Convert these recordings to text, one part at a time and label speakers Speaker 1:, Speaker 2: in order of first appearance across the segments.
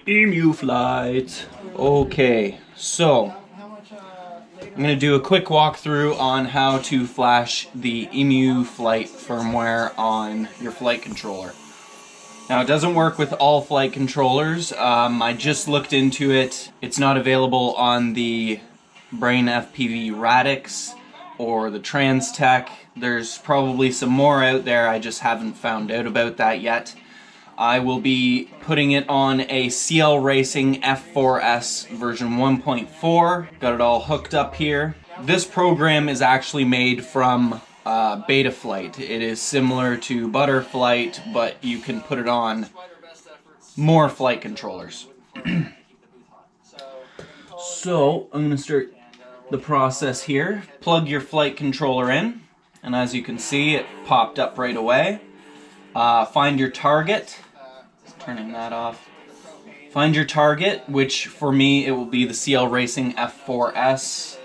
Speaker 1: Emuflight. Okay, so I'm going to do a quick walkthrough on how to flash the Emuflight firmware on your flight controller. Now, it doesn't work with all flight controllers. I just looked into it. It's not available on the Brain FPV Radix or the Transtech. There's probably some more out there. I just haven't found out about that yet. I will be putting it on a CL Racing F4S version 1.4. Got it all hooked up here. This program is actually made from Betaflight. It is similar to Butterflight, but you can put it on more flight controllers. So I'm going to start the process here. Plug your flight controller in, and as you can see, it popped up right away. Find your target. Turning that off. Find your target, which for me it will be the CL Racing F4S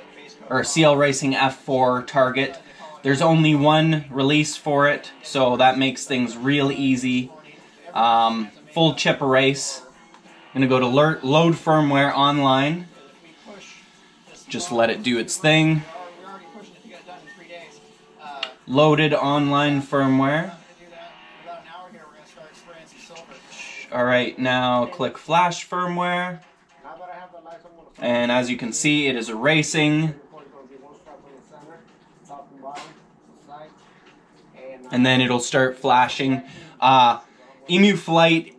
Speaker 1: or CL Racing F4 target. There's only one release for it, so that makes things real easy. Full chip erase. I'm gonna go to load firmware online. Just let it do its thing. Loaded online firmware. Alright, now click flash firmware. And as you can see, it is erasing. And then it'll start flashing. Emuflight,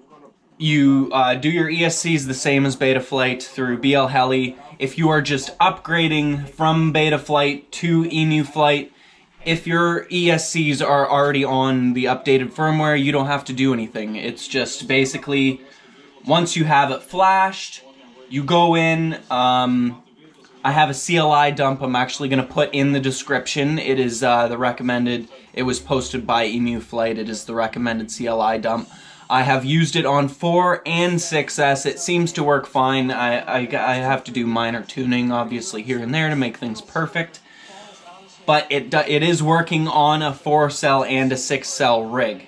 Speaker 1: you do your ESCs the same as Betaflight through BL Heli. If you are just upgrading from Betaflight to Emuflight, if your ESCs are already on the updated firmware, you don't have to do anything. It's just basically, once you have it flashed, you go in. I have a CLI dump I'm actually going to put in the description. It is the recommended, it was posted by Emuflight. It is the recommended CLI dump. I have used it on 4 and 6S. It seems to work fine. I have to do minor tuning, obviously, here and there to make things perfect. But it is working on a 4-cell and a 6-cell rig.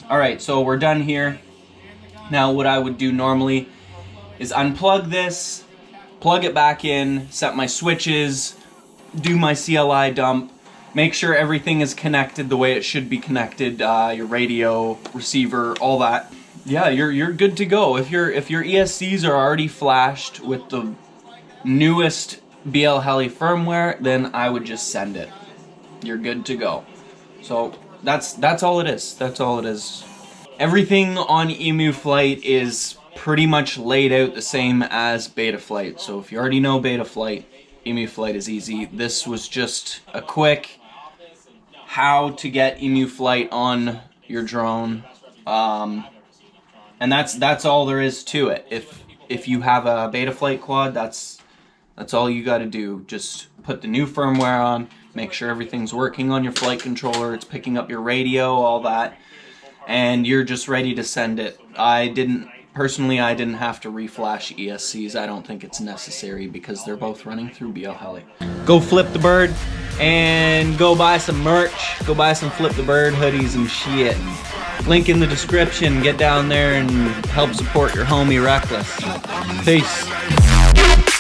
Speaker 1: Alright, so we're done here. Now what I would do normally is unplug this, plug it back in, set my switches, do my CLI dump, make sure everything is connected the way it should be connected, your radio, receiver, all that. Yeah, you're good to go. If your ESCs are already flashed with the newest BL Heli firmware, then I would just send it. You're good to go. So that's all it is. That's all it is. Everything on Emuflight is pretty much laid out the same as Betaflight. So if you already know Betaflight, Emuflight is easy. This was just a quick how to get Emuflight on your drone. And that's all there is to it. If you have a Betaflight quad, that's all you got to do. Just put the new firmware on, make sure everything's working on your flight controller, it's picking up your radio, all that, and you're just ready to send it. Personally, I didn't have to reflash ESCs. I don't think it's necessary because they're both running through BL Heli. Go flip the bird and go buy some merch. Go buy some Flip the Bird hoodies and shit. Link in the description. Get down there and help support your homie Reckless. Peace.